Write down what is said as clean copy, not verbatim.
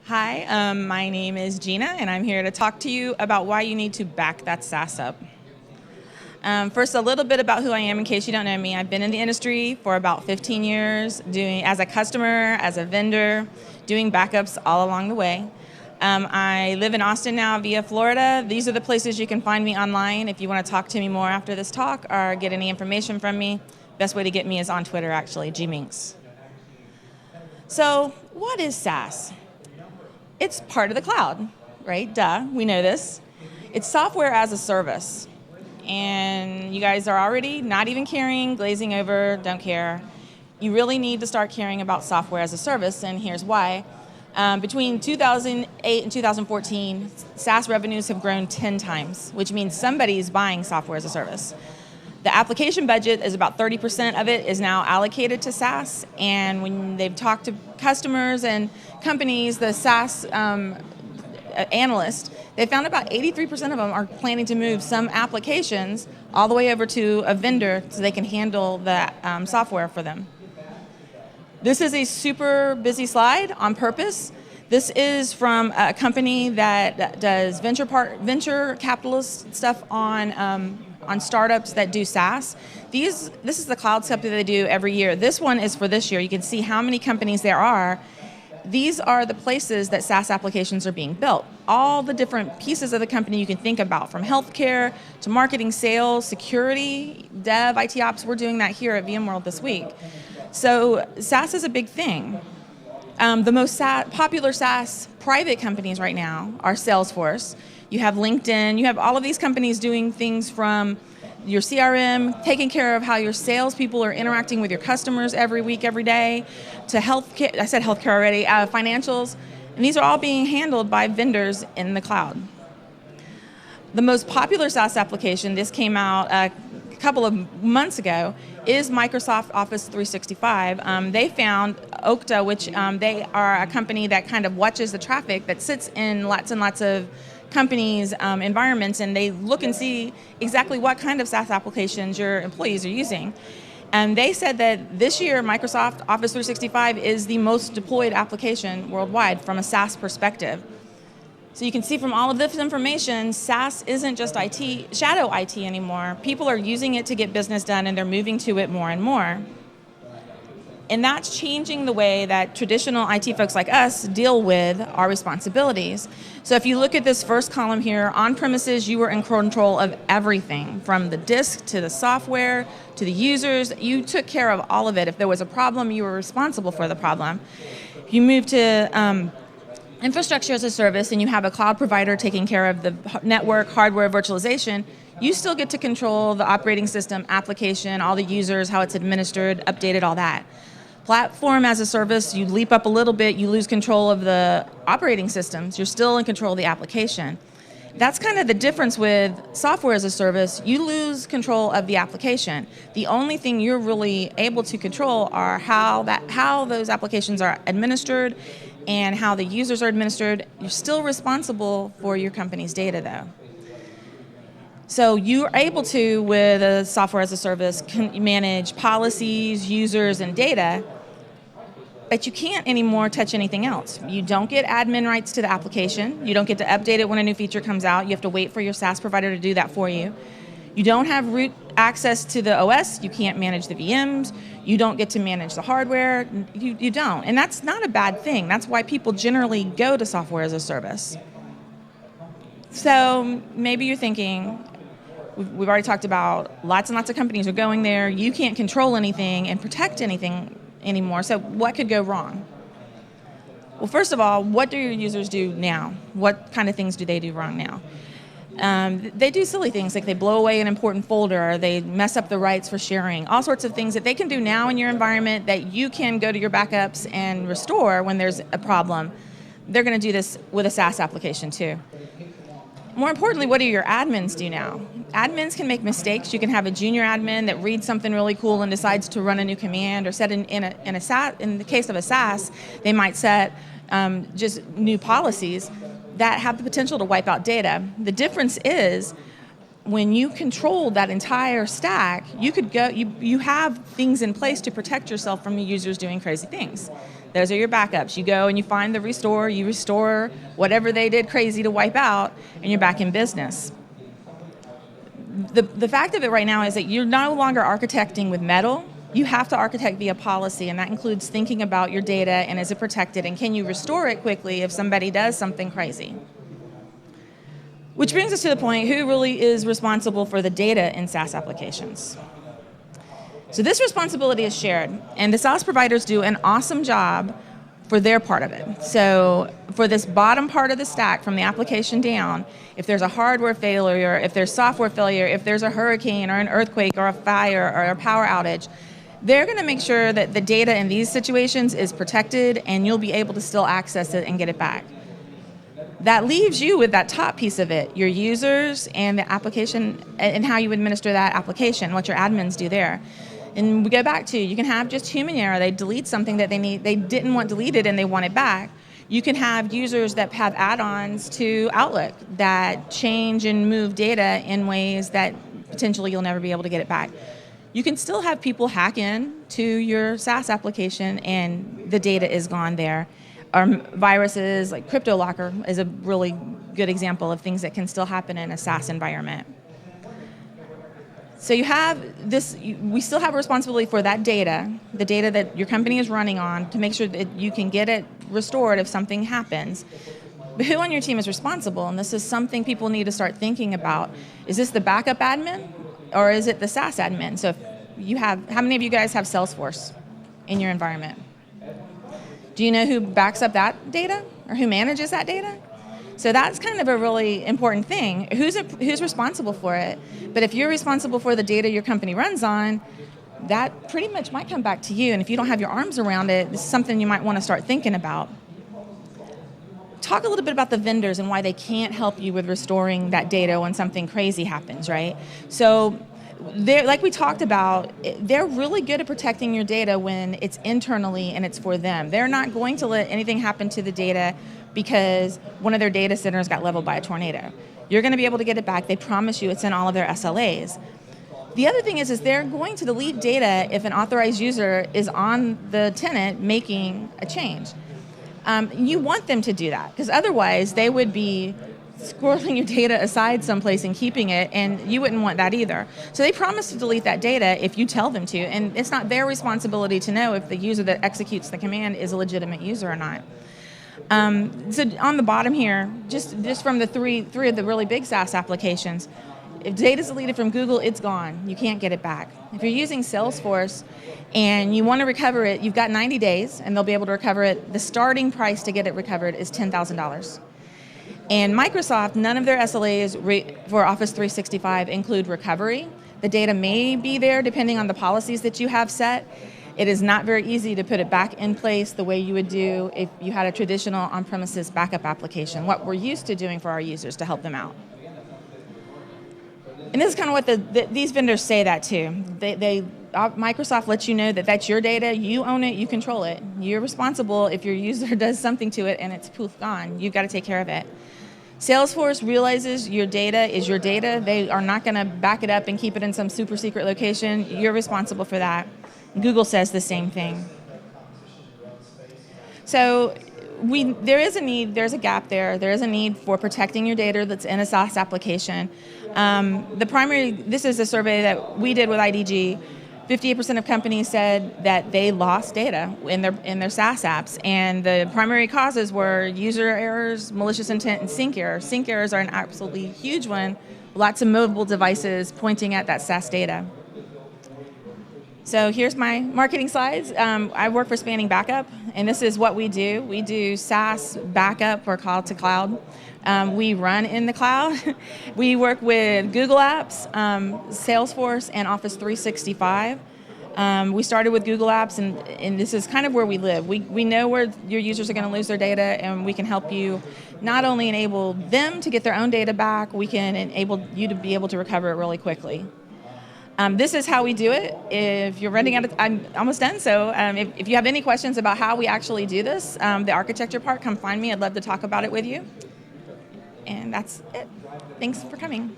Hi, my name is Gina, and I'm here to talk to you about why you need to back that SaaS up. First, a little bit about who I am in case you don't know me. I've been in the industry for about 15 years, doing as a customer, as a vendor, doing backups all along the way. I live in Austin now via Florida. These are the places you can find me online if you want to talk to me more after this talk or get any information from me. Best way to get me is on Twitter, actually, gminks. So, what is SaaS? It's part of the cloud, right? Duh, we know this. It's software as a service. And you guys are already not even caring, glazing over, don't care. You really need to start caring about software as a service, and here's why. Between 2008 and 2014, SaaS revenues have grown 10 times, which means somebody's buying software as a service. The application budget is about 30% of it is now allocated to SaaS, and when they've talked to customers and companies, the SaaS analysts, they found about 83% of them are planning to move some applications all the way over to a vendor so they can handle the software for them. This is a super busy slide on purpose. This is from a company that does venture capitalist stuff on startups that do SaaS. This is the cloud stuff that they do every year. This one is for this year. You can see how many companies there are. These are the places that SaaS applications are being built. All the different pieces of the company you can think about, from healthcare to marketing, sales, security, dev, IT ops. We're doing that here at VMworld this week. So SaaS is a big thing. The most popular SaaS private companies right now are Salesforce. You have LinkedIn. You have all of these companies doing things from your CRM, taking care of how your salespeople are interacting with your customers every week, every day, to healthcare. I said healthcare already. Financials, and these are all being handled by vendors in the cloud. The most popular SaaS application, this came out a couple of months ago, is Microsoft Office 365. They found Okta, which they are a company that kind of watches the traffic that sits in lots and lots of companies' environments, and they look and see exactly what kind of SaaS applications your employees are using. And they said that this year, Microsoft Office 365 is the most deployed application worldwide from a SaaS perspective. So you can see from all of this information, SaaS isn't just IT, shadow IT anymore. People are using it to get business done, and they're moving to it more and more. And that's changing the way that traditional IT folks like us deal with our responsibilities. So if you look at this first column here, on-premises, you were in control of everything, from the disk to the software to the users. You took care of all of it. If there was a problem, you were responsible for the problem. If you move to infrastructure as a service and you have a cloud provider taking care of the network, hardware, virtualization, you still get to control the operating system, application, all the users, how it's administered, updated, all that. Platform as a service, you leap up a little bit, you lose control of the operating systems, you're still in control of the application. That's kind of the difference with software as a service. You lose control of the application. The only thing you're really able to control are how those applications are administered and how the users are administered. You're still responsible for your company's data, though. So you're able to, with a software as a service, manage policies, users, and data, but you can't anymore touch anything else. You don't get admin rights to the application. You don't get to update it when a new feature comes out. You have to wait for your SaaS provider to do that for you. You don't have root access to the OS. You can't manage the VMs. You don't get to manage the hardware. You don't. And that's not a bad thing. That's why people generally go to software as a service. So maybe you're thinking, we've already talked about lots and lots of companies are going there. You can't control anything and protect anything anymore. So what could go wrong? Well, first of all, what do your users do now? What kind of things do they do wrong now? They do silly things, like they blow away an important folder, or they mess up the rights for sharing, all sorts of things that they can do now in your environment that you can go to your backups and restore when there's a problem. They're going to do this with a SaaS application too. More importantly, what do your admins do now? Admins can make mistakes. You can have a junior admin that reads something really cool and decides to run a new command, or set in the case of a SaaS, they might set just new policies that have the potential to wipe out data. The difference is, when you control that entire stack, you have things in place to protect yourself from the users doing crazy things. Those are your backups. You go and you find the restore, you restore whatever they did crazy to wipe out, and you're back in business. The fact of it right now is that you're no longer architecting with metal. You have to architect via policy, and that includes thinking about your data and is it protected, and can you restore it quickly if somebody does something crazy? Which brings us to the point, who really is responsible for the data in SaaS applications? So this responsibility is shared, and the SaaS providers do an awesome job for their part of it. So for this bottom part of the stack, from the application down, if there's a hardware failure, if there's software failure, if there's a hurricane or an earthquake or a fire or a power outage, they're going to make sure that the data in these situations is protected and you'll be able to still access it and get it back. That leaves you with that top piece of it, your users and the application and how you administer that application, what your admins do there. And we go back to, you can have just human error. They delete something that they didn't want deleted and they want it back. You can have users that have add-ons to Outlook that change and move data in ways that potentially you'll never be able to get it back. You can still have people hack in to your SaaS application and the data is gone there. Or viruses, like CryptoLocker is a really good example of things that can still happen in a SaaS environment. So you have this, we still have a responsibility for that data, the data that your company is running on, to make sure that you can get it restored if something happens. But who on your team is responsible? And this is something people need to start thinking about. Is this the backup admin or is it the SaaS admin? So if you have, how many of you guys have Salesforce in your environment? Do you know who backs up that data or who manages that data? So that's kind of a really important thing. Who's responsible for it? But if you're responsible for the data your company runs on, that pretty much might come back to you. And if you don't have your arms around it, this is something you might want to start thinking about. Talk a little bit about the vendors and why they can't help you with restoring that data when something crazy happens, right? So like we talked about, they're really good at protecting your data when it's internally and it's for them. They're not going to let anything happen to the data because one of their data centers got leveled by a tornado. You're going to be able to get it back. They promise you it's in all of their SLAs. The other thing is they're going to delete data if an authorized user is on the tenant making a change. You want them to do that because otherwise they would be squirreling your data aside someplace and keeping it, and you wouldn't want that either. So they promise to delete that data if you tell them to, and it's not their responsibility to know if the user that executes the command is a legitimate user or not. So on the bottom here, just from the three of the really big SaaS applications, if data is deleted from Google, it's gone. You can't get it back. If you're using Salesforce and you want to recover it, you've got 90 days, and they'll be able to recover it. The starting price to get it recovered is $10,000. And Microsoft, none of their SLAs for Office 365 include recovery. The data may be there depending on the policies that you have set. It is not very easy to put it back in place the way you would do if you had a traditional on-premises backup application, what we're used to doing for our users to help them out. And this is kind of what these vendors say that too. Microsoft lets you know that that's your data, you own it, you control it. You're responsible if your user does something to it and it's poof gone. You've got to take care of it. Salesforce realizes your data is your data. They are not going to back it up and keep it in some super secret location. You're responsible for that. Google says the same thing. So there is a need, there's a gap there. There is a need for protecting your data that's in a SaaS application. This is a survey that we did with IDG. 58% of companies said that they lost data in their SaaS apps, and the primary causes were user errors, malicious intent, and sync errors. Sync errors are an absolutely huge one. Lots of mobile devices pointing at that SaaS data. So here's my marketing slides. I work for Spanning Backup, and this is what we do. We do SaaS backup or cloud to cloud. We run in the cloud. We work with Google Apps, Salesforce, and Office 365. We started with Google Apps, and this is kind of where we live. We know where your users are going to lose their data, and we can help you not only enable them to get their own data back, we can enable you to be able to recover it really quickly. This is how we do it. If you're running out of, I'm almost done, so if you have any questions about how we actually do this, the architecture part, come find me. I'd love to talk about it with you. And that's it. Thanks for coming.